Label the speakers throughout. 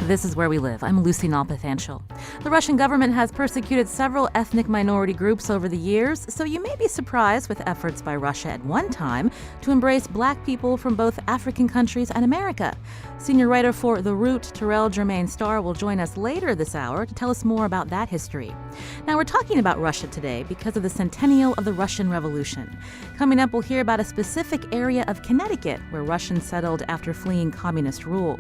Speaker 1: This is Where We Live. I'm Lucy Nalpathanchel. The Russian government has persecuted several ethnic minority groups over the years, so you may be surprised with efforts by Russia at one time to embrace black people from both African countries and America. Senior writer for The Root, Terrell Germain Starr, will join us later this hour to tell us more about that history. Now, we're talking about Russia today because of the centennial of the Russian Revolution. Coming up, we'll hear about a specific area of Connecticut where Russians settled after fleeing communist rule.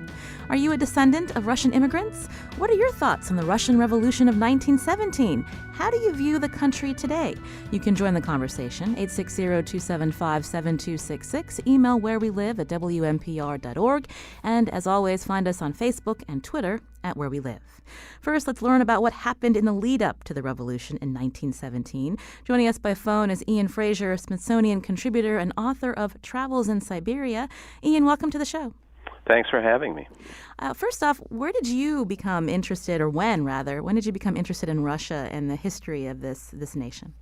Speaker 1: Are you a descendant of Russian immigrants? What are your thoughts on the Russian Revolution of 1917? How do you view the country today? You can join the conversation, 860-275-7266. Email wherewelive@wnpr.org. And as always, find us on Facebook and Twitter at Where We Live. First, let's learn about what happened in the lead-up to the revolution in 1917. Joining us by phone is Ian Fraser, Smithsonian contributor and author of Travels in Siberia. Ian, welcome to the show.
Speaker 2: Thanks for having me.
Speaker 1: First off, where did you become interested, or when did you become interested in Russia and the history of this nation?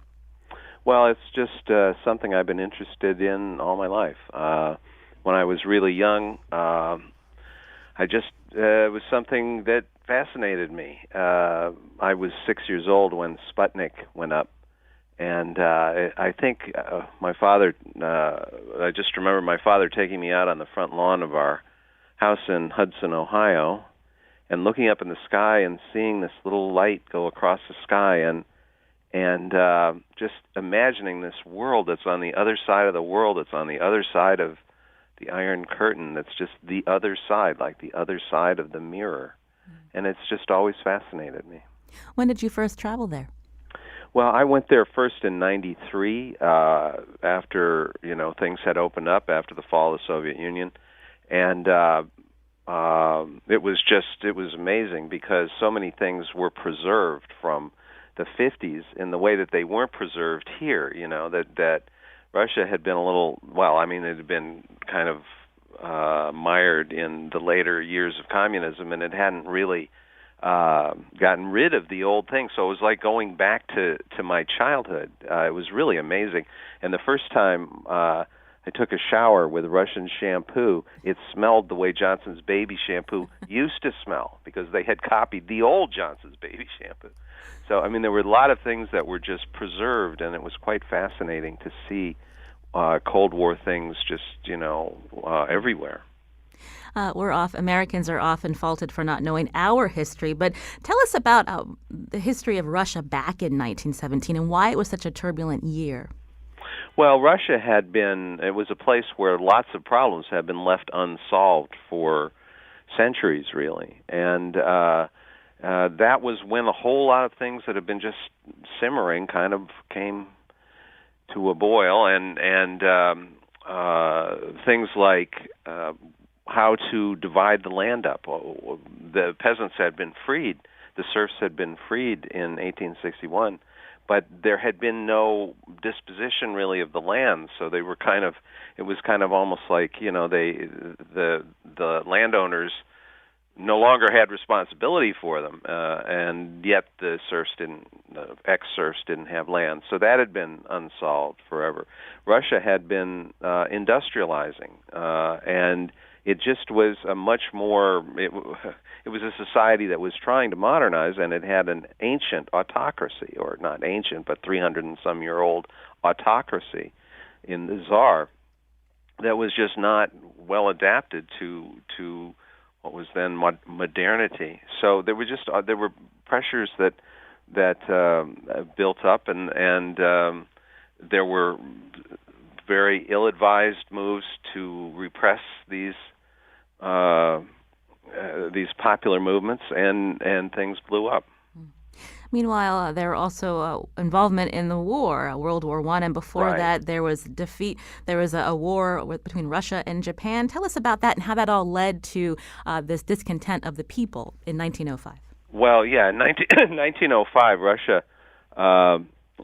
Speaker 2: Well, it's just something I've been interested in all my life. When I was really young, it was something that fascinated me. I was 6 years old when Sputnik went up, and I think my father, I just remember my father taking me out on the front lawn of our house in Hudson, Ohio, and looking up in the sky and seeing this little light go across the sky, and just imagining this world that's on the other side of the world, that's on the other side of the Iron Curtain, that's just the other side, like the other side of the mirror. And it's just always fascinated me.
Speaker 1: When did you first travel there?
Speaker 2: Well, I went there first in '93, after things had opened up after the fall of the Soviet Union. And it was amazing because so many things were preserved from the 50s in the way that they weren't preserved here, that Russia had been it had been kind of mired in the later years of communism, and it hadn't really gotten rid of the old things. So it was like going back to my childhood. It was really amazing. And the first time I took a shower with Russian shampoo, it smelled the way Johnson's baby shampoo used to smell, because they had copied the old Johnson's baby shampoo. So, there were a lot of things that were just preserved, and it was quite fascinating to see Cold War things just, everywhere.
Speaker 1: Americans are often faulted for not knowing our history, but tell us about the history of Russia back in 1917 and why it was such a turbulent year.
Speaker 2: Well, Russia it was a place where lots of problems had been left unsolved for centuries, really. And that was when a whole lot of things that had been just simmering kind of came to a boil, and things like how to divide the land up. The peasants had been freed, the serfs had been freed in 1861, but there had been no disposition really of the land, so it was kind of almost like, the landowners no longer had responsibility for them, and yet the ex-serfs didn't have land. So that had been unsolved forever. Russia had been industrializing, and it just was a much more, it was a society that was trying to modernize, and it had an ancient autocracy, or not ancient, but 300-and-some-year-old autocracy in the Tsar that was just not well adapted to what was then modernity. So there were pressures that built up, and there were very ill-advised moves to repress these popular movements, and things blew up.
Speaker 1: Meanwhile, there was also involvement in the war, World War I, and before that there was defeat. There was a war between Russia and Japan. Tell us about that and how that all led to this discontent of the people in 1905.
Speaker 2: Well, yeah, in 1905, Russia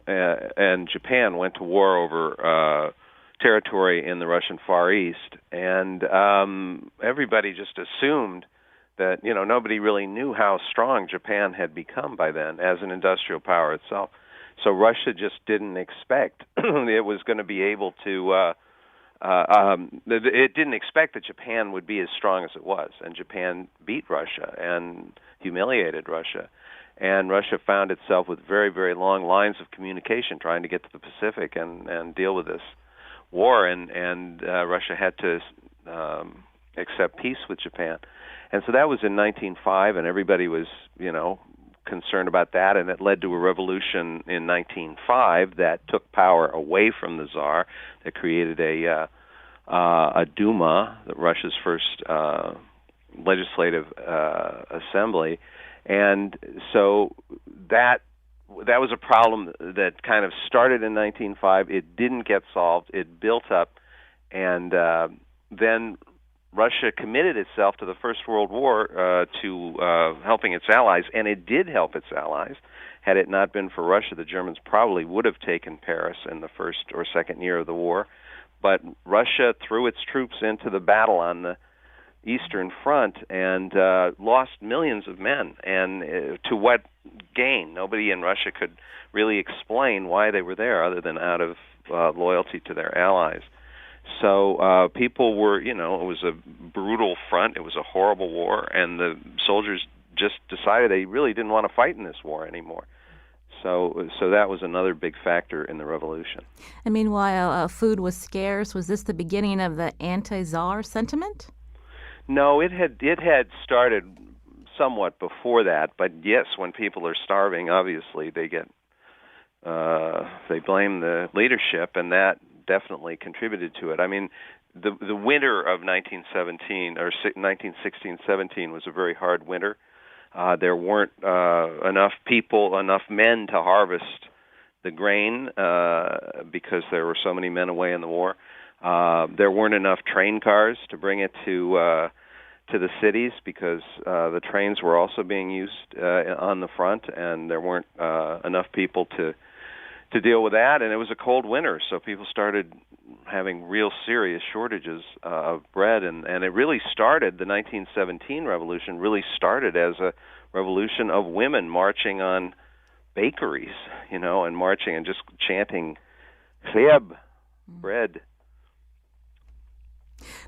Speaker 2: and Japan went to war over territory in the Russian Far East, and everybody just assumed that, nobody really knew how strong Japan had become by then as an industrial power itself. So Russia just didn't expect it was going to be able to it didn't expect that Japan would be as strong as it was, and Japan beat Russia and humiliated Russia. And Russia found itself with very, very long lines of communication trying to get to the Pacific and deal with this war, and Russia had to accept peace with Japan. And so that was in 1905, and everybody was, concerned about that, and it led to a revolution in 1905 that took power away from the Tsar, that created a Duma, Russia's first legislative assembly. And so that was a problem that kind of started in 1905. It didn't get solved. It built up, and then Russia committed itself to the First World War to helping its allies, and it did help its allies. Had it not been for Russia, the Germans probably would have taken Paris in the first or second year of the war. But Russia threw its troops into the battle on the Eastern Front and lost millions of men. And to what gain? Nobody in Russia could really explain why they were there other than out of loyalty to their allies. So people were, it was a brutal front. It was a horrible war, and the soldiers just decided they really didn't want to fight in this war anymore. So that was another big factor in the revolution.
Speaker 1: And meanwhile, food was scarce. Was this the beginning of the anti-Tsar sentiment?
Speaker 2: No, it had started somewhat before that. But yes, when people are starving, obviously they blame the leadership, and that definitely contributed to it. I mean, the winter of 1917 or 1916-17 was a very hard winter. There weren't enough men to harvest the grain because there were so many men away in the war. There weren't enough train cars to bring it to the cities because the trains were also being used on the front, and there weren't enough people to deal with that. And it was a cold winter, so people started having real serious shortages of bread, and it really started, the 1917 revolution really started as a revolution of women marching on bakeries, and marching and just chanting "Chlieb," bread.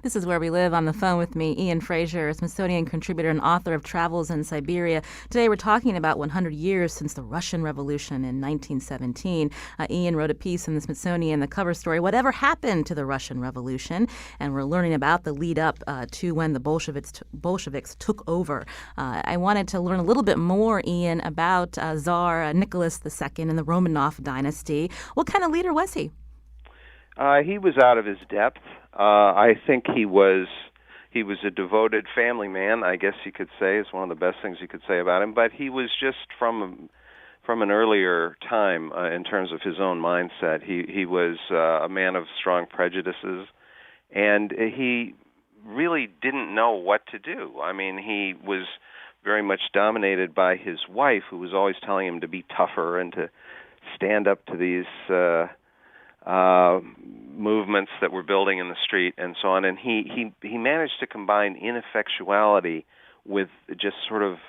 Speaker 1: This is Where We Live. On the phone with me, Ian Fraser, a Smithsonian contributor and author of Travels in Siberia. Today we're talking about 100 years since the Russian Revolution in 1917. Ian wrote a piece in the Smithsonian, the cover story, Whatever Happened to the Russian Revolution? And we're learning about the lead up to when the Bolsheviks took over. I wanted to learn a little bit more, Ian, about Tsar Nicholas II and the Romanov dynasty. What kind of leader was he?
Speaker 2: He was out of his depth. I think he was a devoted family man, I guess you could say. It's one of the best things you could say about him. But he was just from an earlier time in terms of his own mindset. He was a man of strong prejudices, and he really didn't know what to do. I mean, he was very much dominated by his wife, who was always telling him to be tougher and to stand up to these movements that were building in the street and so on. And he managed to combine ineffectuality with just sort of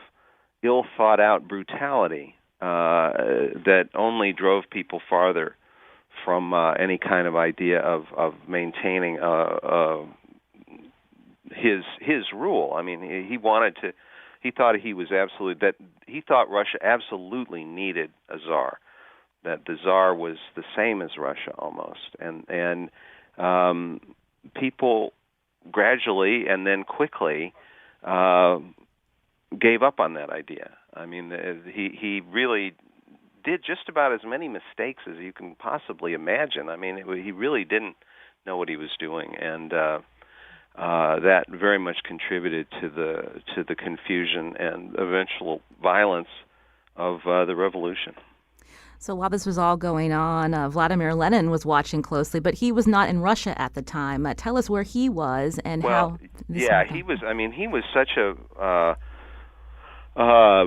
Speaker 2: ill-thought-out brutality that only drove people farther from any kind of idea of maintaining his rule. I mean, he thought Russia absolutely needed a czar. That the Tsar was the same as Russia almost, and people gradually and then quickly gave up on that idea. I mean, he really did just about as many mistakes as you can possibly imagine. I mean, he really didn't know what he was doing, and that very much contributed to the confusion and eventual violence of the revolution.
Speaker 1: So while this was all going on, Vladimir Lenin was watching closely, but he was not in Russia at the time. Tell us where he was and how.
Speaker 2: He was. I mean, he was such a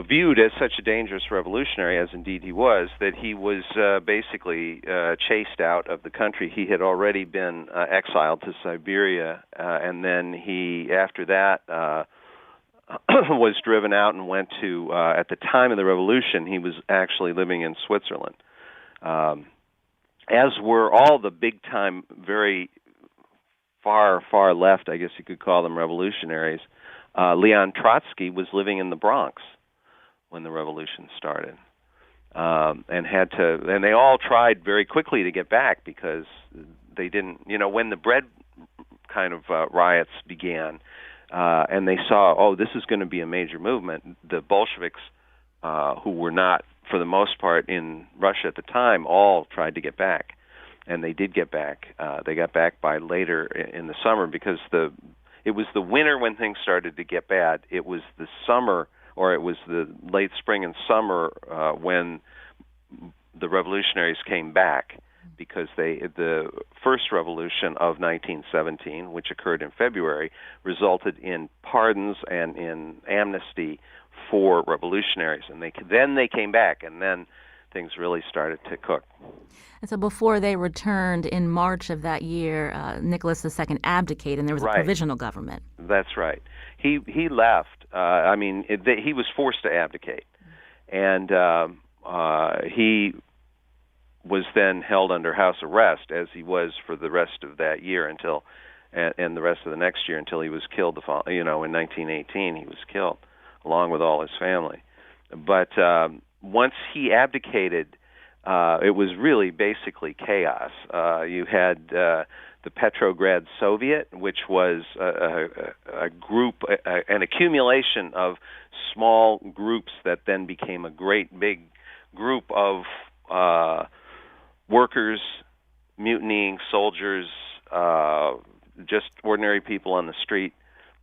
Speaker 2: viewed as such a dangerous revolutionary, as indeed he was, that he was basically chased out of the country. He had already been exiled to Siberia, and then he, after that, was driven out and went to, at the time of the revolution, he was actually living in Switzerland. As were all the big-time, very far, far left, I guess you could call them revolutionaries, Leon Trotsky was living in the Bronx when the revolution started, and they all tried very quickly to get back because they didn't, when the bread kind of riots began, and they saw, oh, this is going to be a major movement. The Bolsheviks, who were not, for the most part, in Russia at the time, all tried to get back, and they did get back. They got back by later in the summer because it was the winter when things started to get bad. It was the summer, or it was the late spring and summer when the revolutionaries came back, because the first revolution of 1917, which occurred in February, resulted in pardons and in amnesty for revolutionaries, and then they came back, and then things really started to cook.
Speaker 1: And so before they returned in March of that year, Nicholas II abdicated, and there was a provisional government.
Speaker 2: That's right. He left. He was forced to abdicate, and he was then held under house arrest, as he was for the rest of that year and the rest of the next year until he was killed. In 1918, he was killed along with all his family. But once he abdicated, it was really basically chaos. You had the Petrograd Soviet, which was a group, an accumulation of small groups that then became a great big group of workers, mutinying, soldiers, just ordinary people on the street.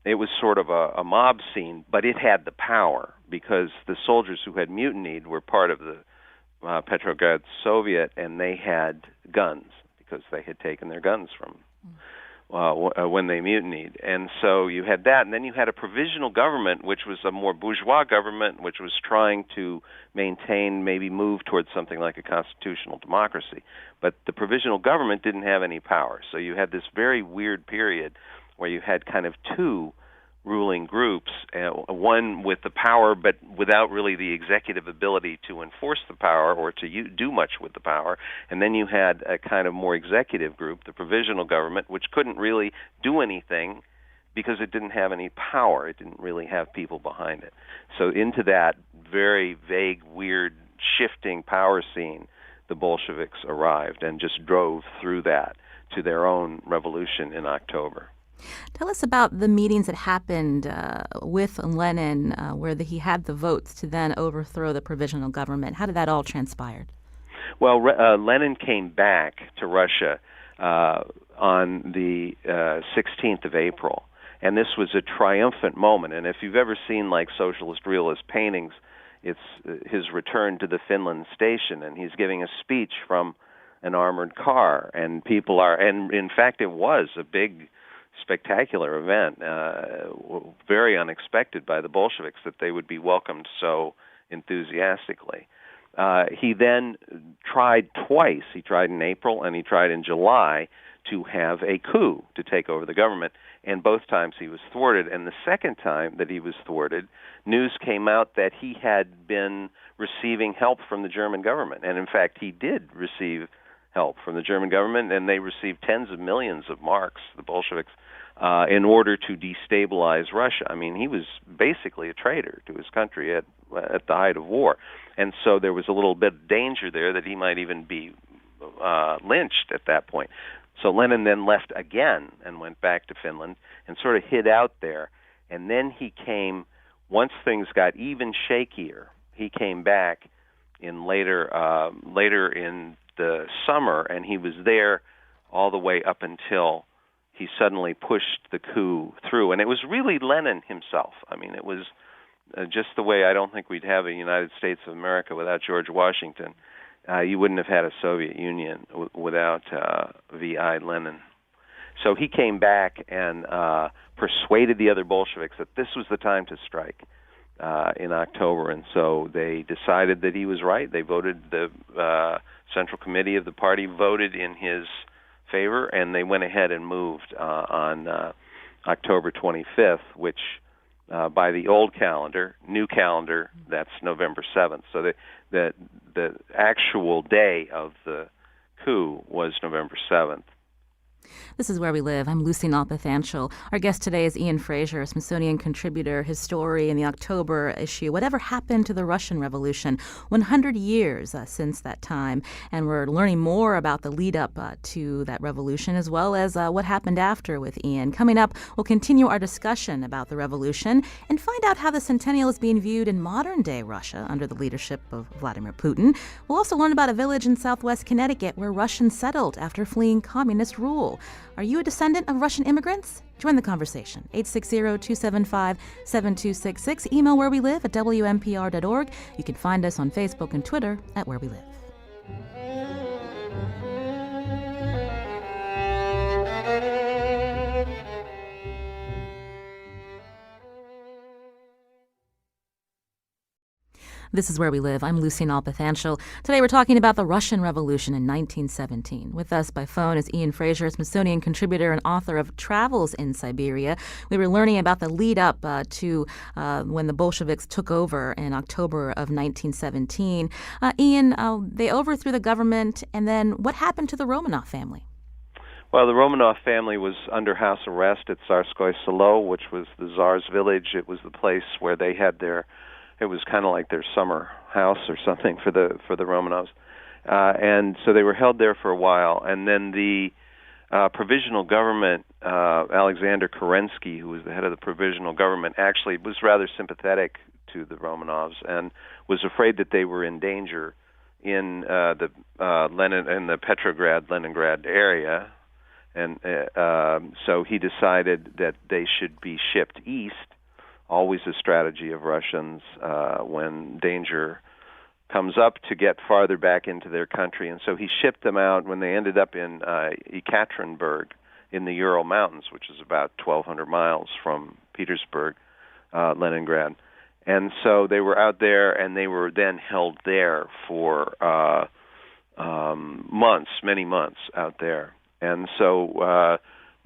Speaker 2: It was sort of a mob scene, but it had the power because the soldiers who had mutinied were part of the Petrograd Soviet, and they had guns because they had taken their guns from when they mutinied. And so you had that, and then you had a provisional government, which was a more bourgeois government, which was trying to maintain, maybe move towards something like a constitutional democracy. But the provisional government didn't have any power. So you had this very weird period where you had kind of two ruling groups, one with the power but without really the executive ability to enforce the power or to do much with the power, and then you had a kind of more executive group, the provisional government, which couldn't really do anything because it didn't have any power. It didn't really have people behind it. So into that very vague, weird, shifting power scene, the Bolsheviks arrived and just drove through that to their own revolution in October.
Speaker 1: Tell us about the meetings that happened with Lenin, where he had the votes to then overthrow the provisional government. How did that all transpire?
Speaker 2: Well, Lenin came back to Russia on the 16th of April, and this was a triumphant moment. And if you've ever seen like socialist realist paintings, it's his return to the Finland station, and he's giving a speech from an armored car, and people are, and in fact it was a big, spectacular event, very unexpected by the Bolsheviks that they would be welcomed so enthusiastically. He then tried twice. He tried in April and he tried in July to have a coup to take over the government, and both times he was thwarted. And the second time that he was thwarted, news came out that he had been receiving help from the German government. And in fact, he did receive help from the German government, and they received tens of millions of marks, the Bolsheviks, in order to destabilize Russia. I mean, he was basically a traitor to his country at the height of war. And so there was a little bit of danger there that he might even be lynched at that point. So Lenin then left again and went back to Finland and sort of hid out there. And then he came, once things got even shakier, he came back in later in the summer, and he was there all the way up until he suddenly pushed the coup through. And it was really Lenin himself. I mean, it was just the way I don't think we'd have a United States of America without George Washington. You wouldn't have had a Soviet Union without V.I. Lenin. So he came back and persuaded the other Bolsheviks that this was the time to strike in October. And so they decided that he was right. They voted, the Central Committee of the party voted in his favor, and they went ahead and moved on October 25th, which by the old calendar, new calendar, that's November 7th. So the actual day of the coup was November 7th.
Speaker 1: This is Where We Live. I'm Lucy Nalpathanchel. Our guest today is Ian Fraser, a Smithsonian contributor. His story in the October issue, Whatever Happened to the Russian Revolution, 100 years since that time. And we're learning more about the lead up to that revolution, as well as what happened after with Ian. Coming up, we'll continue our discussion about the revolution and find out how the centennial is being viewed in modern-day Russia under the leadership of Vladimir Putin. We'll also learn about a village in southwest Connecticut where Russians settled after fleeing communist rule. Are you a descendant of Russian immigrants? Join the conversation. 860-275-7266. Email Where We Live at WNPR.org. You can find us on Facebook and Twitter at Where We Live. This is Where We Live. I'm Lucy Nalpathanchel. Today we're talking about the Russian Revolution in 1917. With us by phone is Ian Fraser, Smithsonian contributor and author of Travels in Siberia. We were learning about the lead up to when the Bolsheviks took over in October of 1917. Ian, they overthrew the government, and then what happened to the Romanov family?
Speaker 2: Well, the Romanov family was under house arrest at Tsarskoye Selo, which was the Tsar's village. It was the place where they had it was kind of like their summer house or something for the Romanovs. And so they were held there for a while. And then the provisional government, Alexander Kerensky, who was the head of the provisional government, actually was rather sympathetic to the Romanovs and was afraid that they were in danger in the Petrograd-Leningrad area. And so he decided that they should be shipped east, always a strategy of Russians when danger comes up to get farther back into their country. And so he shipped them out when they ended up in Ekaterinburg in the Ural Mountains, which is about 1,200 miles from Petersburg, Leningrad. And so they were out there, and they were then held there for months, many months out there. And so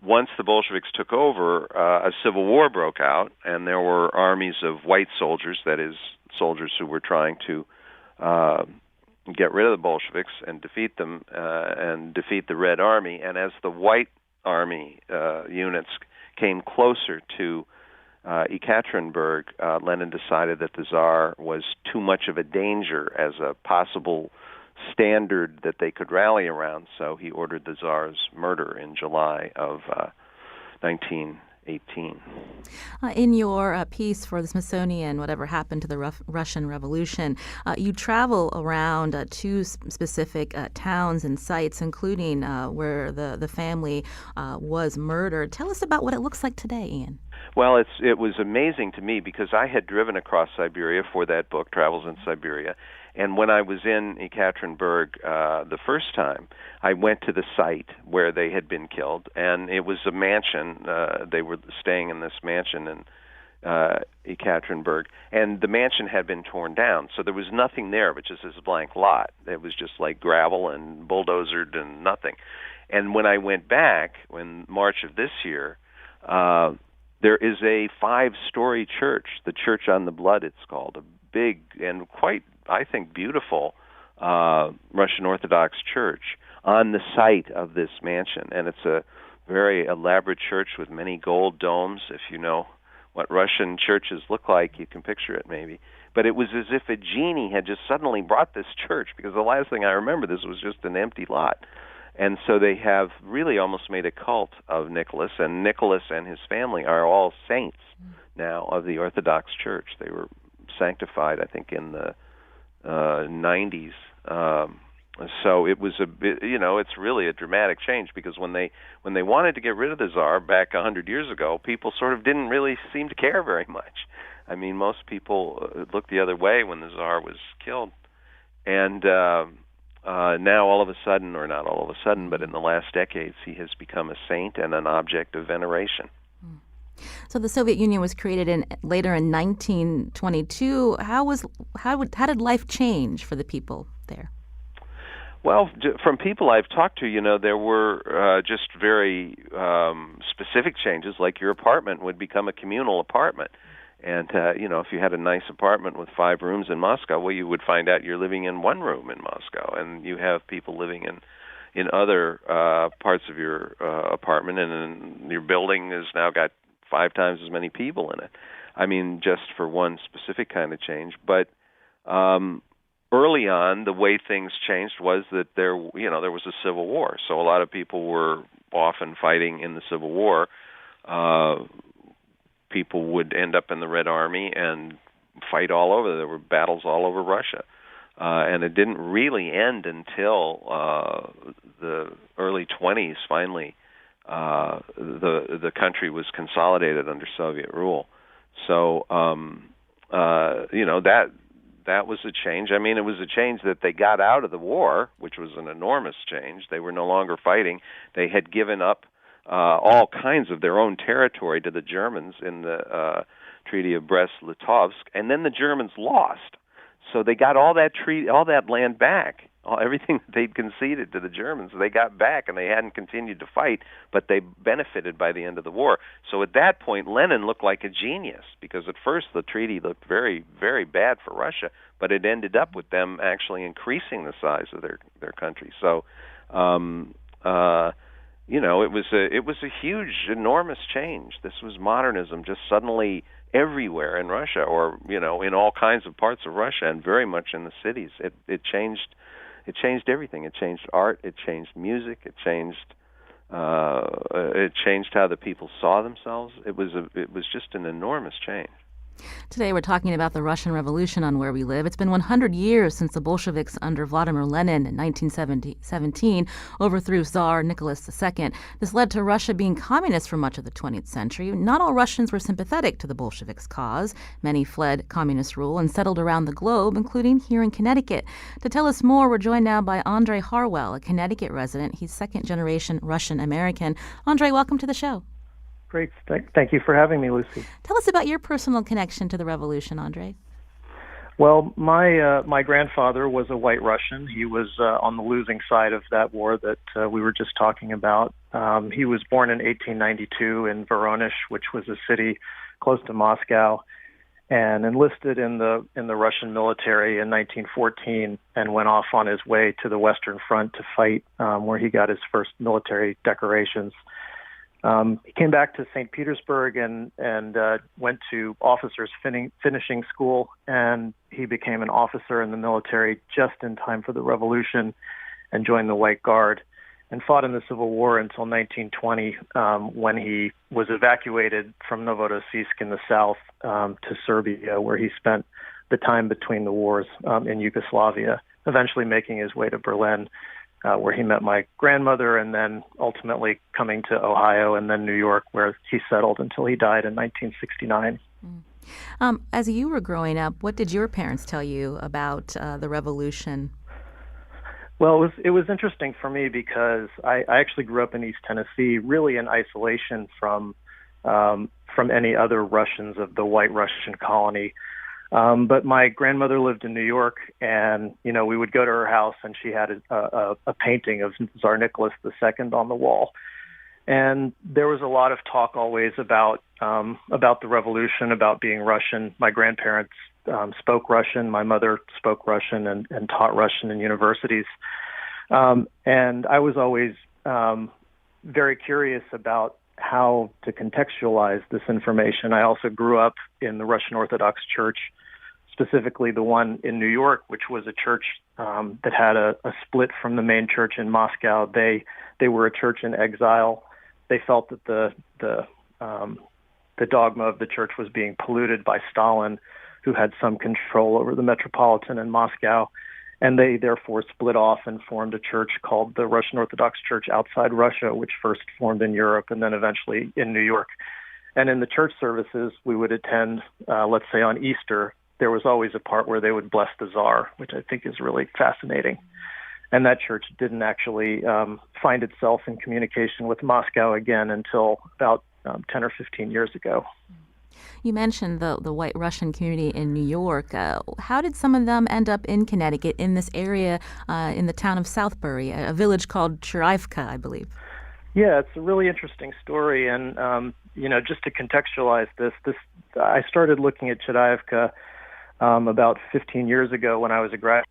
Speaker 2: once the Bolsheviks took over, a civil war broke out, and there were armies of white soldiers, that is, soldiers who were trying to get rid of the Bolsheviks and defeat them and defeat the Red Army. And as the white army units came closer to Ekaterinburg, Lenin decided that the Tsar was too much of a danger as a possible standard that they could rally around, so he ordered the Tsar's murder in July of 1918.
Speaker 1: In your piece for the Smithsonian, Whatever Happened to the Russian Revolution, you travel around two specific towns and sites, including where the family was murdered. Tell us about what it looks like today, Ian.
Speaker 2: Well, it was amazing to me because I had driven across Siberia for that book, Travels in Siberia. And when I was in Ekaterinburg the first time, I went to the site where they had been killed, and it was a mansion. They were staying in this mansion in Ekaterinburg, and the mansion had been torn down, so there was nothing there but just this blank lot. It was just like gravel and bulldozered and nothing. And when I went back in March of this year, there is a 5-story church, the Church on the Blood it's called, a big and quite, I think, beautiful Russian Orthodox church on the site of this mansion. And it's a very elaborate church with many gold domes. If you know what Russian churches look like, you can picture it maybe. But it was as if a genie had just suddenly brought this church, because the last thing I remember, this was just an empty lot. And so they have really almost made a cult of Nicholas, and Nicholas and his family are all saints now of the Orthodox Church. They were sanctified, I think, in the 90s. So it was it's really a dramatic change, because when they wanted to get rid of the Tsar back 100 years ago, people sort of didn't really seem to care very much. I mean, most people looked the other way when the Tsar was killed. And now all of a sudden, or not all of a sudden, but in the last decades, he has become a saint and an object of veneration.
Speaker 1: So the Soviet Union was created later in 1922. How did life change for the people there?
Speaker 2: Well, from people I've talked to, there were just very specific changes, like your apartment would become a communal apartment. And, if you had a nice apartment with 5 rooms in Moscow, well, you would find out you're living in 1 room in Moscow, and you have people living in other parts of your apartment, and then your building has now got 5 times as many people in it. I mean, just for one specific kind of change. But early on, the way things changed was that there was a civil war. So a lot of people were often fighting in the Civil War. People would end up in the Red Army and fight all over. There were battles all over Russia. And it didn't really end until the early 20s, finally. The country was consolidated under Soviet rule. So, that was a change. I mean, it was a change that they got out of the war, which was an enormous change. They were no longer fighting. They had given up all kinds of their own territory to the Germans in the Treaty of Brest-Litovsk, and then the Germans lost. So they got all that land back, everything that they'd conceded to the Germans. They got back, and they hadn't continued to fight, but they benefited by the end of the war. So at that point, Lenin looked like a genius, because at first the treaty looked very, very bad for Russia, but it ended up with them actually increasing the size of their country. So, it was a huge, enormous change. This was modernism, just suddenly everywhere in Russia, or in all kinds of parts of Russia, and very much in the cities. It changed everything. It changed art. It changed music. It changed how the people saw themselves. It was just an enormous change.
Speaker 1: Today we're talking about the Russian Revolution on Where We Live. It's been 100 years since the Bolsheviks under Vladimir Lenin in 1917 overthrew Tsar Nicholas II. This led to Russia being communist for much of the 20th century. Not all Russians were sympathetic to the Bolsheviks' cause. Many fled communist rule and settled around the globe, including here in Connecticut. To tell us more, we're joined now by Andre Harwell, a Connecticut resident. He's second-generation Russian-American. Andre, welcome to the show.
Speaker 3: Great. Thank you for having me, Lucy.
Speaker 1: Tell us about your personal connection to the revolution, Andre.
Speaker 3: Well, my grandfather was a White Russian. He was on the losing side of that war that we were just talking about. He was born in 1892 in Voronezh, which was a city close to Moscow, and enlisted in the Russian military in 1914, and went off on his way to the Western Front to fight, where he got his first military decorations. He came back to St. Petersburg and went to officers finishing school, and he became an officer in the military just in time for the revolution, and joined the White Guard, and fought in the Civil War until 1920, when he was evacuated from Novorossiysk in the south to Serbia, where he spent the time between the wars in Yugoslavia, eventually making his way to Berlin, where he met my grandmother, and then ultimately coming to Ohio and then New York, where he settled until he died in 1969.
Speaker 1: As you were growing up, what did your parents tell you about the revolution?
Speaker 3: Well, it was interesting for me because I actually grew up in East Tennessee, really in isolation from any other Russians of the White Russian colony. But my grandmother lived in New York, and we would go to her house, and she had a painting of Tsar Nicholas II on the wall. And there was a lot of talk always about the revolution, about being Russian. My grandparents spoke Russian. My mother spoke Russian and taught Russian in universities. And I was always very curious about how to contextualize this information. I also grew up in the Russian Orthodox Church, specifically the one in New York, which was a church that had a split from the main church in Moscow. They were a church in exile. They felt that the dogma of the church was being polluted by Stalin, who had some control over the metropolitan in Moscow. And they therefore split off and formed a church called the Russian Orthodox Church outside Russia, which first formed in Europe and then eventually in New York. And in the church services we would attend, let's say on Easter, there was always a part where they would bless the Tsar, which I think is really fascinating. And that church didn't actually find itself in communication with Moscow again until about 10 or 15 years ago.
Speaker 1: You mentioned the White Russian community in New York. How did some of them end up in Connecticut, in this area, in the town of Southbury, a village called Cheraivka, I believe?
Speaker 3: Yeah, it's a really interesting story. And, just to contextualize this, I started looking at Cheraivka about 15 years ago when I was a graduate.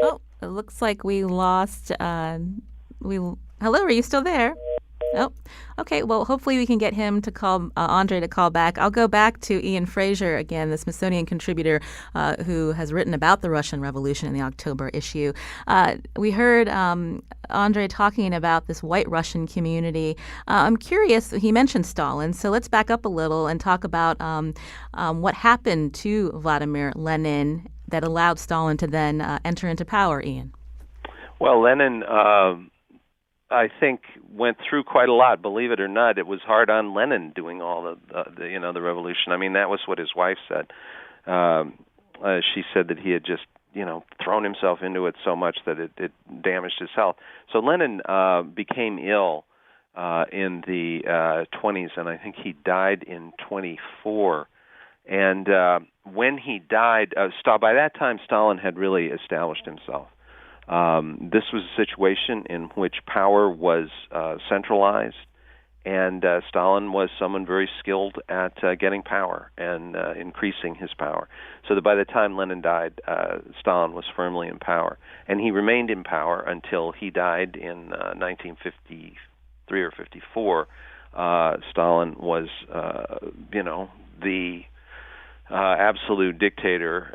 Speaker 1: Oh, It looks like we lost. Hello, are you still there? Oh, okay. Well, hopefully we can get him to call Andre to call back. I'll go back to Ian Fraser again, the Smithsonian contributor who has written about the Russian Revolution in the October issue. We heard Andre talking about this white Russian community. I'm curious. He mentioned Stalin, so let's back up a little and talk about what happened to Vladimir Lenin that allowed Stalin to then enter into power. Ian.
Speaker 2: Well, Lenin, I think, went through quite a lot. Believe it or not, it was hard on Lenin doing all the revolution. I mean, that was what his wife said. She said that he had just thrown himself into it so much that it damaged his health. So Lenin became ill in the 20s, and I think he died in 24. And when he died, by that time Stalin had really established himself. This was a situation in which power was centralized, and Stalin was someone very skilled at getting power and increasing his power. So that by the time Lenin died, Stalin was firmly in power. And he remained in power until he died in 1953 or 54. Stalin was, the absolute dictator,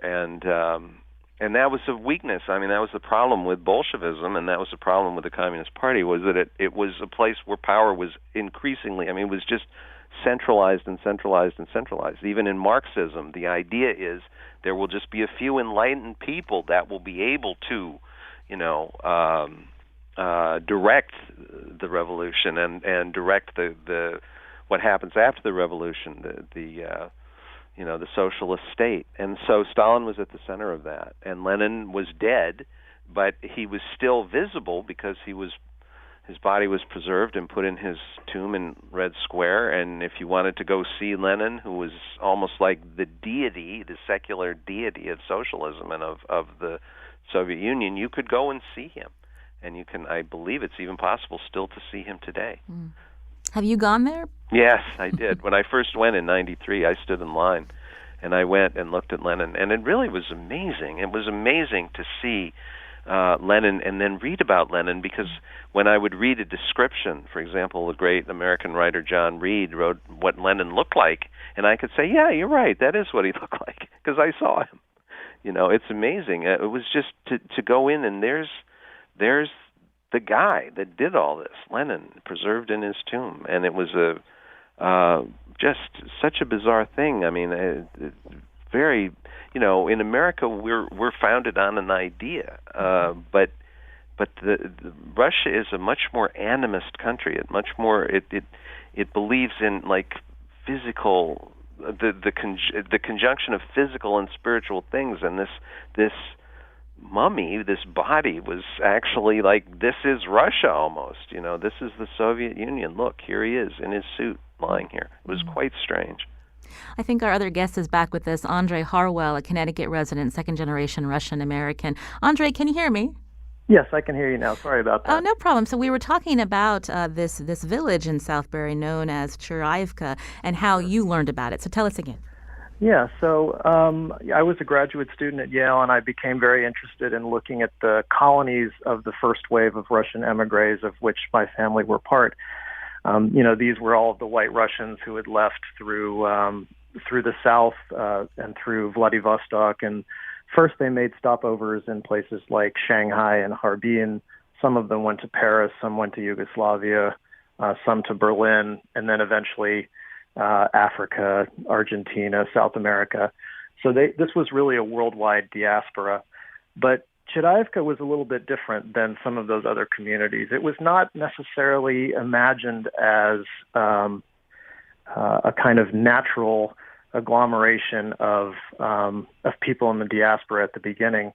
Speaker 2: and that was a weakness. I mean, that was the problem with Bolshevism, and that was the problem with the Communist Party, was that it was a place where power was increasingly, it was just centralized and centralized and centralized. Even in Marxism, the idea is there will just be a few enlightened people that will be able to, direct the revolution and direct the what happens after the revolution, the socialist state. And so Stalin was at the center of that. And Lenin was dead, but he was still visible because his body was preserved and put in his tomb in Red Square. And if you wanted to go see Lenin, who was almost like the deity, the secular deity of socialism and of the Soviet Union, you could go and see him. And I believe it's even possible still to see him today.
Speaker 1: Mm. Have you gone there?
Speaker 2: Yes, I did. When I first went in 93, I stood in line, and I went and looked at Lenin, and it really was amazing. It was amazing to see Lenin and then read about Lenin, because when I would read a description, for example, the great American writer John Reed wrote what Lenin looked like, and I could say, yeah, you're right, that is what he looked like, because I saw him. It's amazing. It was just to go in, and there's the guy that did all this, Lenin, preserved in his tomb. And it was just such a bizarre thing. I mean, very, in America we're founded on an idea, but the Russia is a much more animist country. It believes in like physical, the conjunction of physical and spiritual things, and this mummy, this body, was actually like, this is Russia almost. This is the Soviet Union. Look, here he is in his suit lying here. It was quite strange.
Speaker 1: I think our other guest is back with us, Andre Harwell, a Connecticut resident, second-generation Russian-American. Andre, can you hear me?
Speaker 3: Yes, I can hear you now. Sorry about that.
Speaker 1: Oh, no problem. So we were talking about this village in Southbury known as Churaivka and how you learned about it. So tell us again.
Speaker 3: Yeah, so I was a graduate student at Yale, and I became very interested in looking at the colonies of the first wave of Russian emigres, of which my family were part. These were all of the white Russians who had left through the south and through Vladivostok. And first they made stopovers in places like Shanghai and Harbin. Some of them went to Paris, some went to Yugoslavia, some to Berlin, and then eventually Africa, Argentina, South America. So this was really a worldwide diaspora. But Churaivka was a little bit different than some of those other communities. It was not necessarily imagined as a kind of natural agglomeration of people in the diaspora at the beginning.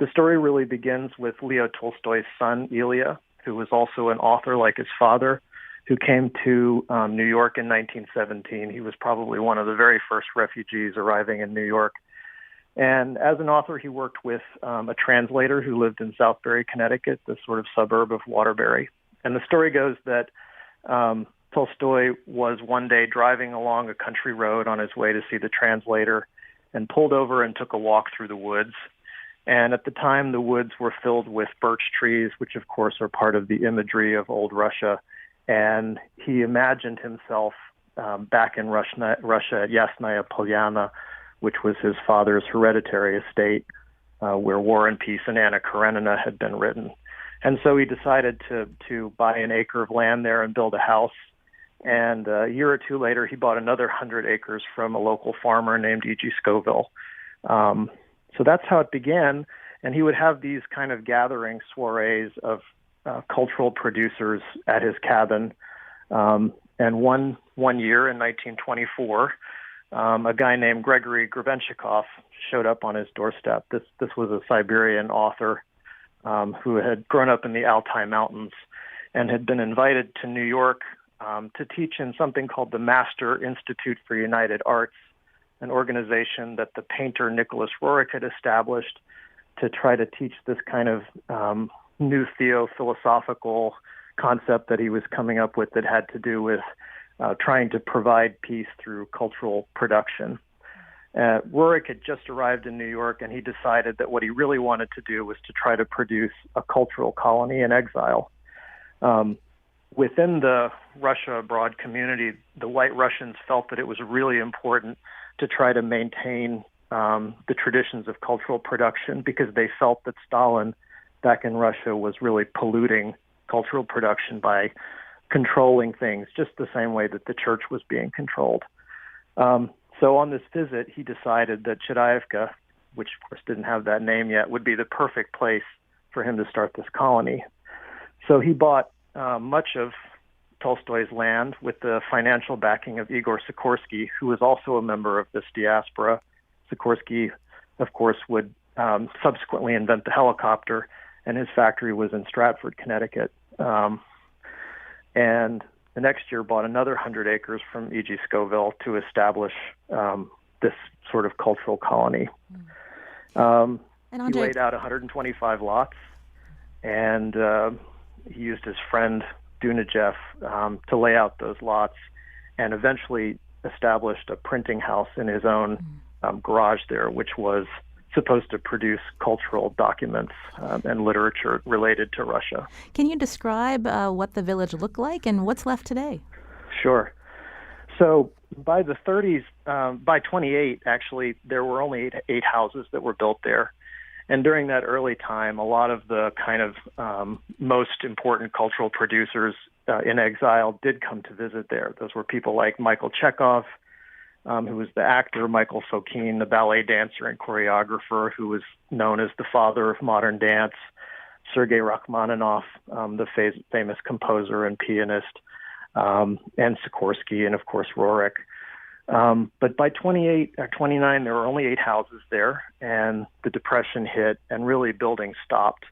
Speaker 3: The story really begins with Leo Tolstoy's son, Ilya, who was also an author like his father, who came to New York in 1917. He was probably one of the very first refugees arriving in New York. And as an author, he worked with a translator who lived in Southbury, Connecticut, the sort of suburb of Waterbury. And the story goes that Tolstoy was one day driving along a country road on his way to see the translator and pulled over and took a walk through the woods. And at the time, the woods were filled with birch trees, which of course are part of the imagery of old Russia. And he imagined himself back in Russia at Yasnaya Polyana, which was his father's hereditary estate, where War and Peace and Anna Karenina had been written. And so he decided to buy an acre of land there and build a house. And a year or two later, he bought another 100 acres from a local farmer named E.G. Scoville. So that's how it began. And he would have these kind of gathering soirees of cultural producers at his cabin. And one year in 1924, a guy named Gregory Grebenshchikov showed up on his doorstep. This was a Siberian author who had grown up in the Altai Mountains and had been invited to New York to teach in something called the Master Institute for United Arts, an organization that the painter Nicholas Roerich had established to try to teach this kind of new theo-philosophical concept that he was coming up with that had to do with trying to provide peace through cultural production. Roerich had just arrived in New York, and he decided that what he really wanted to do was to try to produce a cultural colony in exile. Within the Russia Abroad community, the White Russians felt that it was really important to try to maintain the traditions of cultural production because they felt that Stalin back in Russia was really polluting cultural production by controlling things just the same way that the church was being controlled. So on this visit, he decided that Chedayevka, which of course didn't have that name yet, would be the perfect place for him to start this colony. So he bought much of Tolstoy's land with the financial backing of Igor Sikorsky, who was also a member of this diaspora. Sikorsky, of course, would subsequently invent the helicopter, and his factory was in Stratford, Connecticut. And the next year bought another 100 acres from E.G. Scoville to establish this sort of cultural colony. And he laid out 125 lots, and he used his friend Dunajev to lay out those lots, and eventually established a printing house in his own garage there, which was supposed to produce cultural documents and literature related to Russia.
Speaker 1: Can you describe what the village looked like and what's left today?
Speaker 3: Sure. So by the 30s, by 28, actually, there were only eight houses that were built there. And during that early time, a lot of the kind of most important cultural producers in exile did come to visit there. Those were people like Michael Chekhov, who was the actor, Michael Fokine, the ballet dancer and choreographer, who was known as the father of modern dance, Sergei Rachmaninoff, the famous composer and pianist, and Sikorsky, and of course Roerich. But by 28 or 29, there were only 8 houses there, and the Depression hit, and really building stopped.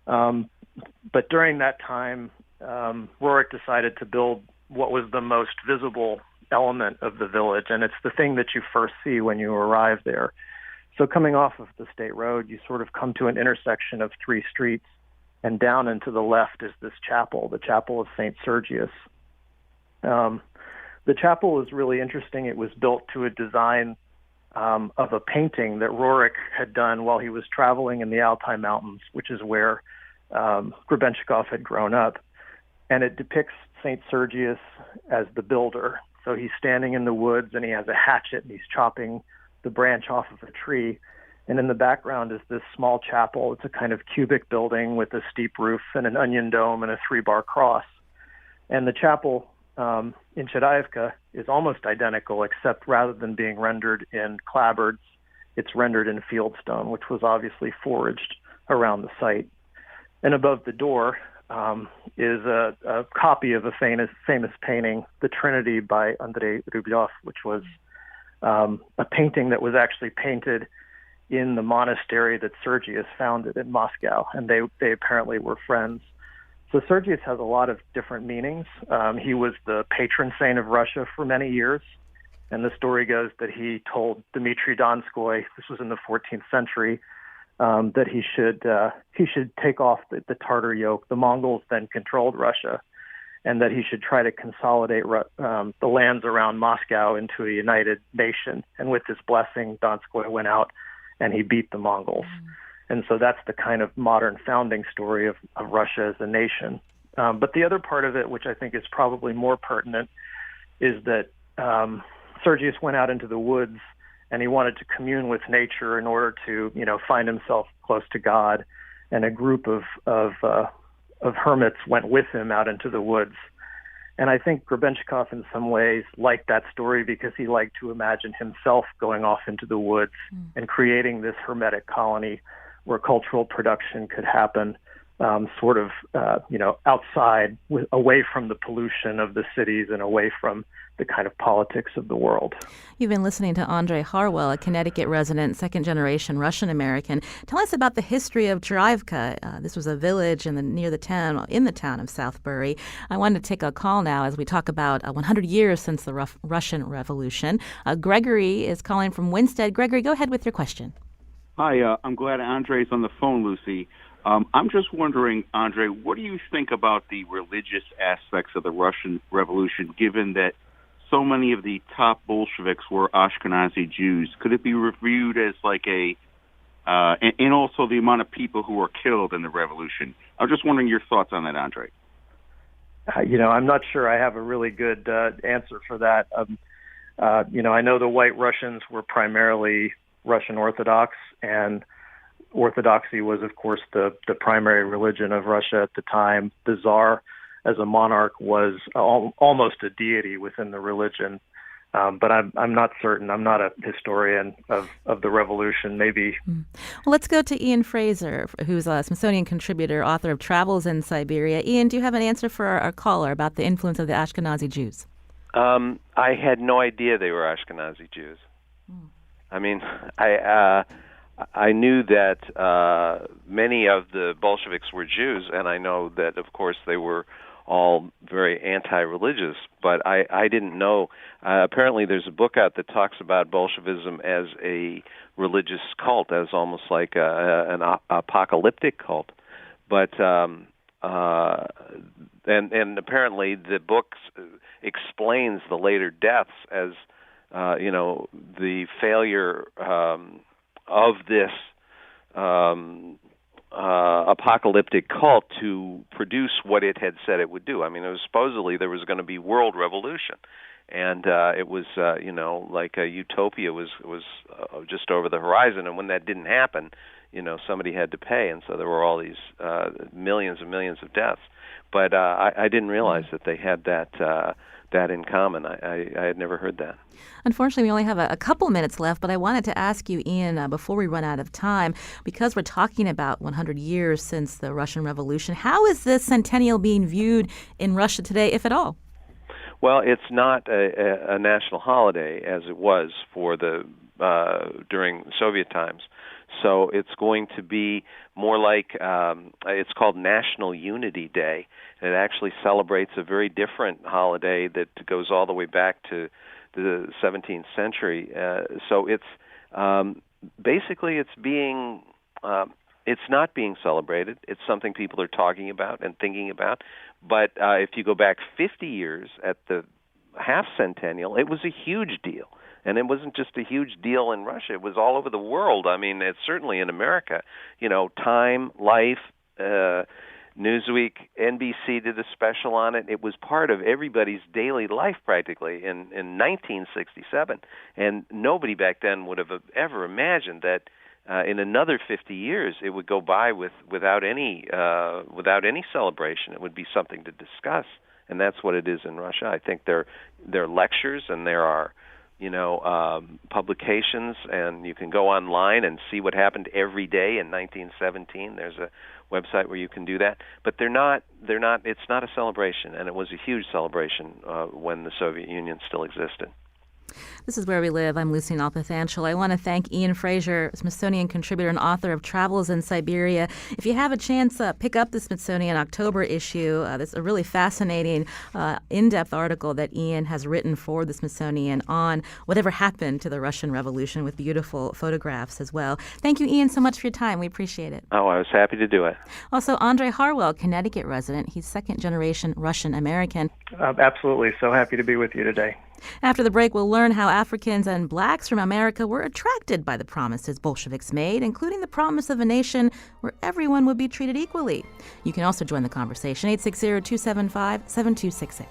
Speaker 3: But during that time, Roerich decided to build what was the most visible element of the village, and it's the thing that you first see when you arrive there. So coming off of the state road, you sort of come to an intersection of 3 streets, and down and to the left is this chapel, the Chapel of St. Sergius. The chapel is really interesting. It was built to a design of a painting that Roerich had done while he was traveling in the Altai Mountains, which is where Grebenshchikov had grown up. And it depicts St. Sergius as the builder. So he's standing in the woods, and he has a hatchet, and he's chopping the branch off of a tree. And in the background is this small chapel. It's a kind of cubic building with a steep roof and an onion dome and a 3-bar cross. And the chapel in Chedayevka is almost identical, except rather than being rendered in clapboards, it's rendered in fieldstone, which was obviously foraged around the site. And above the door is a copy of a famous painting, The Trinity by Andrei Rublev, which was a painting that was actually painted in the monastery that Sergius founded in Moscow, and they apparently were friends. So Sergius has a lot of different meanings. He was the patron saint of Russia for many years, and the story goes that he told Dmitry Donskoy, this was in the 14th century, that he should take off the Tartar yoke. The Mongols then controlled Russia, and that he should try to consolidate the lands around Moscow into a united nation. And with this blessing, Donskoy went out and he beat the Mongols. And so that's the kind of modern founding story of Russia as a nation. But the other part of it, which I think is probably more pertinent, is that Sergius went out into the woods and he wanted to commune with nature in order to, find himself close to God. And a group of hermits went with him out into the woods. And I think Grebenshikov in some ways liked that story because he liked to imagine himself going off into the woods and creating this hermetic colony where cultural production could happen outside, away from the pollution of the cities and away from the kind of politics of the world.
Speaker 1: You've been listening to Andrei Harwell, a Connecticut resident, second-generation Russian-American. Tell us about the history of Chirivka. This was a village in the town of Southbury. I wanted to take a call now as we talk about 100 years since the Russian Revolution. Gregory is calling from Winstead. Gregory, go ahead with your question.
Speaker 4: Hi, I'm glad Andrei's on the phone, Lucy. I'm just wondering, Andrei, what do you think about the religious aspects of the Russian Revolution, given that so many of the top Bolsheviks were Ashkenazi Jews? Could it be reviewed as and also the amount of people who were killed in the revolution? I'm just wondering your thoughts on that, Andrei.
Speaker 3: I'm not sure I have a really good answer for that. I know the White Russians were primarily Russian Orthodox, and Orthodoxy was, of course, the primary religion of Russia at the time. The Tsar, as a monarch, was almost a deity within the religion. But I'm not certain. I'm not a historian of the revolution. Maybe.
Speaker 1: Well, let's go to Ian Fraser, who's a Smithsonian contributor, author of Travels in Siberia. Ian, do you have an answer for our caller about the influence of the Ashkenazi Jews?
Speaker 2: I had no idea they were Ashkenazi Jews. I mean, I knew that many of the Bolsheviks were Jews, and I know that, of course, they were all very anti-religious, but I didn't know. Apparently there's a book out that talks about Bolshevism as a religious cult, as almost like an apocalyptic cult. But and apparently the book explains the later deaths as the failure of this apocalyptic cult to produce what it had said it would do. I mean, it was supposedly there was going to be world revolution, and it was like a utopia was just over the horizon. And when that didn't happen, somebody had to pay, and so there were all these millions and millions of deaths. But I didn't realize that they had that in common. I had never heard that.
Speaker 1: Unfortunately, we only have a couple minutes left, but I wanted to ask you, Ian, before we run out of time, because we're talking about 100 years since the Russian Revolution, how is this centennial being viewed in Russia today, if at all?
Speaker 2: Well, it's not a national holiday as it was for during Soviet times. So it's going to be more like, it's called National Unity Day. It actually celebrates a very different holiday that goes all the way back to the 17th century. So it's basically it's not being celebrated. It's something people are talking about and thinking about. But if you go back 50 years at the half centennial, it was a huge deal. And it wasn't just a huge deal in Russia. It was all over the world. I mean, it's certainly in America. Time, Life, Newsweek, NBC did a special on it. It was part of everybody's daily life practically in 1967. And nobody back then would have ever imagined that in another 50 years it would go by without any celebration. It would be something to discuss. And that's what it is in Russia. I think there are lectures and there are publications, and you can go online and see what happened every day in 1917. There's a website where you can do that. But it's not a celebration, and it was a huge celebration when the Soviet Union still existed.
Speaker 1: This is Where We Live. I'm Lucy Nalpathanchel. I want to thank Ian Fraser, Smithsonian contributor and author of Travels in Siberia. If you have a chance, pick up the Smithsonian October issue. That's a really fascinating, in-depth article that Ian has written for the Smithsonian on whatever happened to the Russian Revolution, with beautiful photographs as well. Thank you, Ian, so much for your time. We appreciate it.
Speaker 2: Oh, I was happy to do it.
Speaker 1: Also, Andrei Harwell, Connecticut resident. He's second-generation Russian-American.
Speaker 3: Absolutely. So happy to be with you today.
Speaker 1: After the break, we'll learn how Africans and blacks from America were attracted by the promises Bolsheviks made, including the promise of a nation where everyone would be treated equally. You can also join the conversation, 860-275-7266.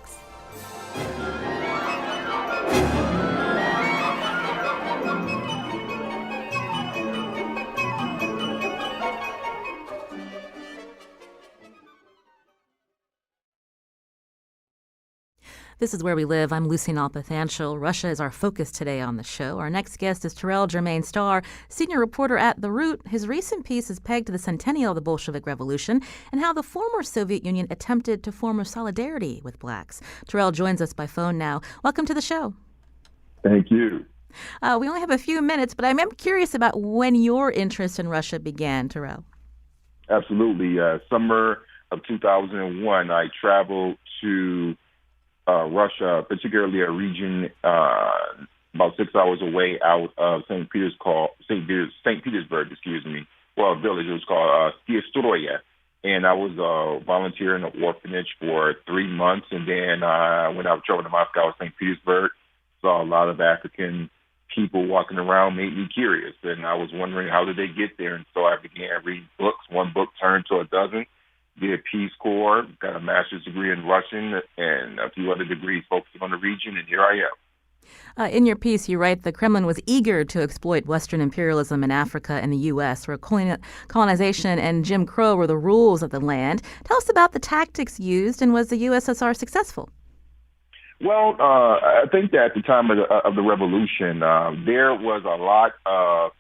Speaker 1: This is Where We Live. I'm Lucy Nalpathanchil. Russia is our focus today on the show. Our next guest is Terrell Germain Starr, senior reporter at The Root. His recent piece is pegged to the centennial of the Bolshevik Revolution and how the former Soviet Union attempted to form a solidarity with blacks. Terrell joins us by phone now. Welcome to the show.
Speaker 5: Thank you.
Speaker 1: We only have a few minutes, but I'm curious about when your interest in Russia began, Terrell.
Speaker 5: Absolutely. Summer of 2001, I traveled to Russia, particularly a region about 6 hours away out of St. Petersburg, well, a village. It was called Stiestroye. And I was volunteering in an orphanage for 3 months. And then when I was traveling to Moscow, St. Petersburg, saw a lot of African people walking around, made me curious. And I was wondering, how did they get there? And so I began reading books. One book turned to a dozen. Did Peace Corps, got a master's degree in Russian and a few other degrees focusing on the region, and here I am.
Speaker 1: In your piece, you write the Kremlin was eager to exploit Western imperialism in Africa and the U.S., where colonization and Jim Crow were the rules of the land. Tell us about the tactics used, and was the USSR successful?
Speaker 5: Well, I think that at the time of the revolution, there was a lot of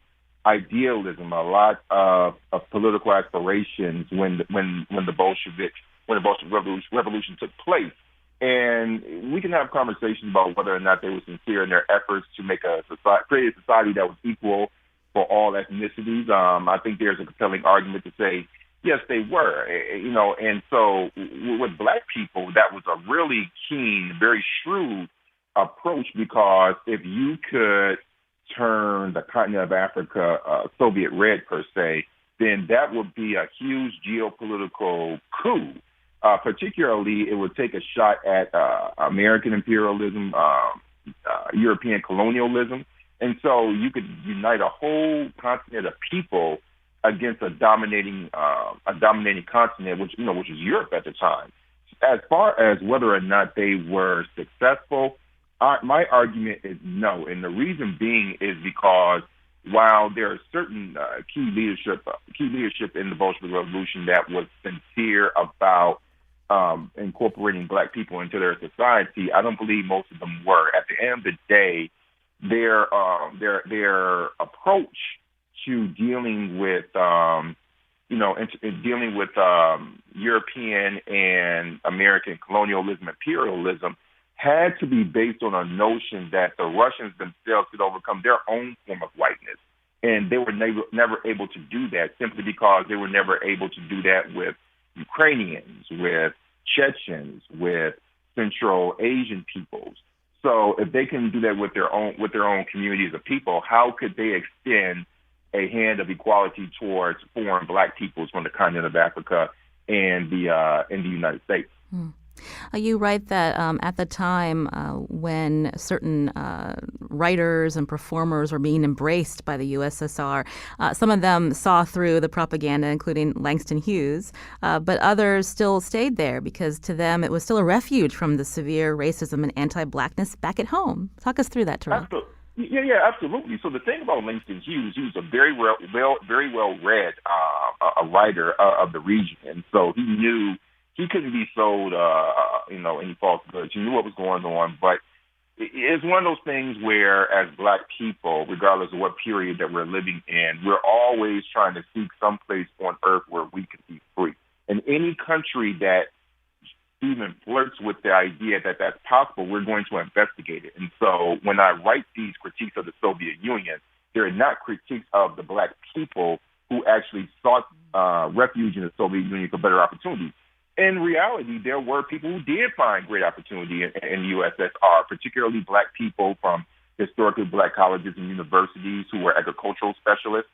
Speaker 5: idealism, a lot of political aspirations when the Bolshevik revolution took place, and we can have conversations about whether or not they were sincere in their efforts to create a society that was equal for all ethnicities. I think there's a compelling argument to say yes, they were, and so with black people, that was a really keen, very shrewd approach, because if you could turn the continent of Africa Soviet red, per se, then that would be a huge geopolitical coup. Particularly, it would take a shot at American imperialism, European colonialism. And so you could unite a whole continent of people against a dominating continent, which is Europe at the time. As far as whether or not they were successful, my argument is no, and the reason being is because while there are certain key leadership in the Bolshevik Revolution that was sincere about incorporating black people into their society, I don't believe most of them were. At the end of the day, their approach to dealing with European and American colonialism, imperialism, had to be based on a notion that the Russians themselves could overcome their own form of whiteness. And they were never able to do that simply because they were never able to do that with Ukrainians, with Chechens, with Central Asian peoples. So if they can do that with their own communities of people, how could they extend a hand of equality towards foreign black peoples from the continent of Africa and the United States?
Speaker 1: You write that at the time when certain writers and performers were being embraced by the USSR, some of them saw through the propaganda, including Langston Hughes, but others still stayed there because to them it was still a refuge from the severe racism and anti-blackness back at home. Talk us through that, Terrell.
Speaker 5: Yeah, absolutely. So the thing about Langston Hughes, he was a very well-read writer of the region, and so he knew he couldn't be sold, any false goods. He knew what was going on, but it's one of those things where, as black people, regardless of what period that we're living in, we're always trying to seek some place on earth where we can be free. And any country that even flirts with the idea that that's possible, we're going to investigate it. And so when I write these critiques of the Soviet Union, they're not critiques of the black people who actually sought refuge in the Soviet Union for better opportunities. In reality, there were people who did find great opportunity in the USSR, particularly black people from historically black colleges and universities who were agricultural specialists,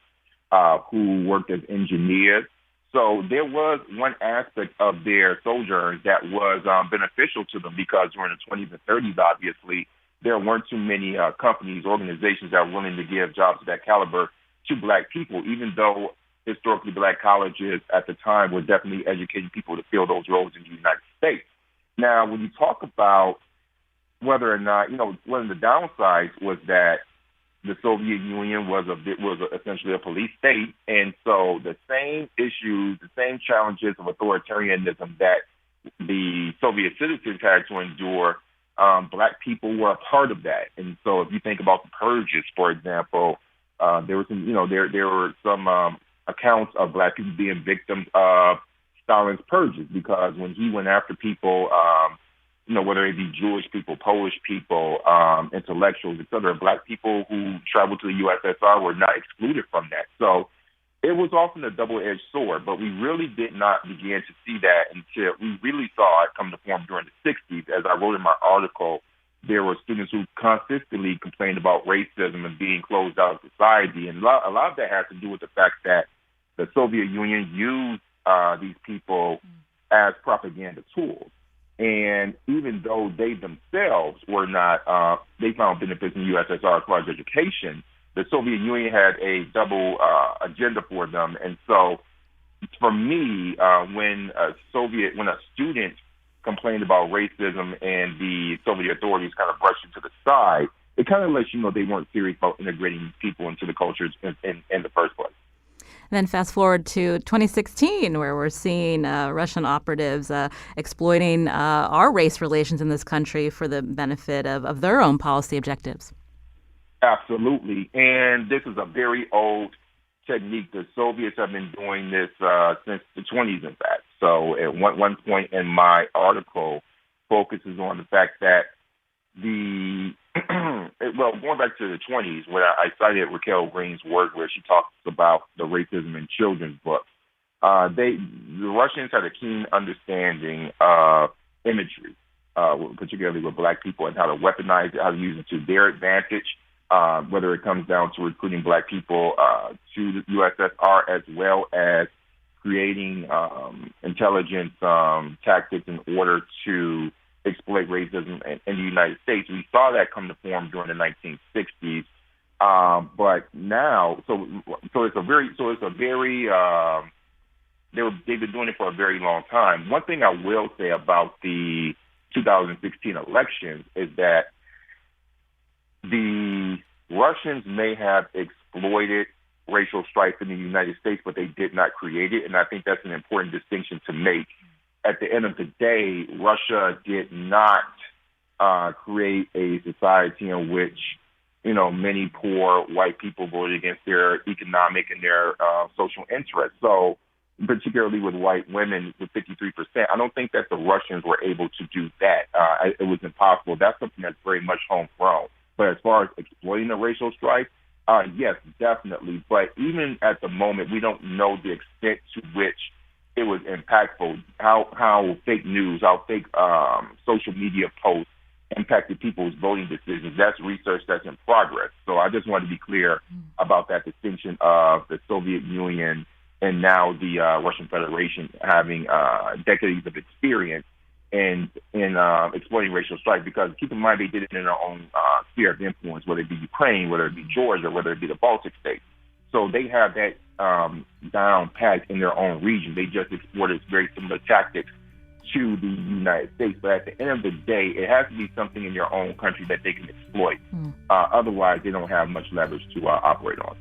Speaker 5: who worked as engineers. So there was one aspect of their sojourn that was beneficial to them because during the 20s and 30s, obviously, there weren't too many companies, organizations that were willing to give jobs of that caliber to black people, even though historically black colleges at the time were definitely educating people to fill those roles in the United States. Now, when you talk about whether or not, one of the downsides was that the Soviet Union was essentially a police state, and so the same issues, the same challenges of authoritarianism that the Soviet citizens had to endure, black people were a part of that. And so, if you think about the purges, for example, there were some accounts of black people being victims of Stalin's purges, because when he went after people, whether it be Jewish people, Polish people, intellectuals, et cetera, black people who traveled to the USSR were not excluded from that. So it was often a double-edged sword, but we really did not begin to see that until we really saw it come to form during the 60s. As I wrote in my article, there were students who consistently complained about racism and being closed out of society. And a lot of that has to do with the fact that the Soviet Union used these people as propaganda tools. And even though they themselves were not, they found benefits in the USSR as far as education, the Soviet Union had a double agenda for them. And so for me, when a student complained about racism and the Soviet authorities kind of brushed it to the side, it kind of lets you know they weren't serious about integrating people into the cultures in the first place.
Speaker 1: Then fast forward to 2016, where we're seeing Russian operatives exploiting our race relations in this country for the benefit of their own policy objectives.
Speaker 5: Absolutely. And this is a very old technique. The Soviets have been doing this since the 20s, in fact. So at one point in my article focuses on the fact that going back to the 20s, when I cited Raquel Green's work where she talks about the racism in children's books, the Russians had a keen understanding of imagery, particularly with black people, and how to weaponize it, how to use it to their advantage, whether it comes down to recruiting black people to the USSR, as well as creating intelligence tactics in order to exploit racism in the United States. We saw that come to form during the 1960s, but now, they've been doing it for a very long time. One thing I will say about the 2016 elections is that the Russians may have exploited racial strife in the United States, but they did not create it, and I think that's an important distinction to make. At the end of the day, Russia did not create a society in which, many poor white people voted against their economic and their social interests. So, particularly with white women, with 53%, I don't think that the Russians were able to do that. It was impossible. That's something that's very much homegrown. But as far as exploiting the racial strife, yes, definitely. But even at the moment, we don't know the extent to which it was impactful, how fake news, how fake social media posts impacted people's voting decisions. That's research that's in progress. So I just wanted to be clear about that distinction of the Soviet Union and now the Russian Federation having decades of experience in exploiting racial strife, because keep in mind they did it in their own sphere of influence, whether it be Ukraine, whether it be Georgia, whether it be the Baltic states. So they have that down pat in their own region. They just exported very similar tactics to the United States. But at the end of the day, it has to be something in their own country that they can exploit. Otherwise, they don't have much leverage to operate on.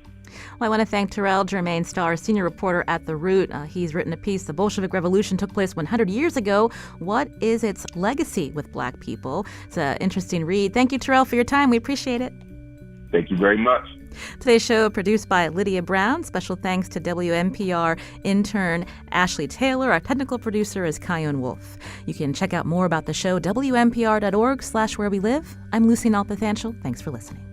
Speaker 1: Well, I want to thank Terrell Jermaine Starr, senior reporter at The Root. He's written a piece, The Bolshevik Revolution Took Place 100 Years Ago. What is its legacy with black people? It's an interesting read. Thank you, Terrell, for your time. We appreciate it.
Speaker 5: Thank you very much.
Speaker 1: Today's show produced by Lydia Brown. Special thanks to WNPR intern Ashley Taylor. Our technical producer is Kyone Wolf. You can check out more about the show, WNPR.org/where we live. I'm Lucy Nalpathanchel. Thanks for listening.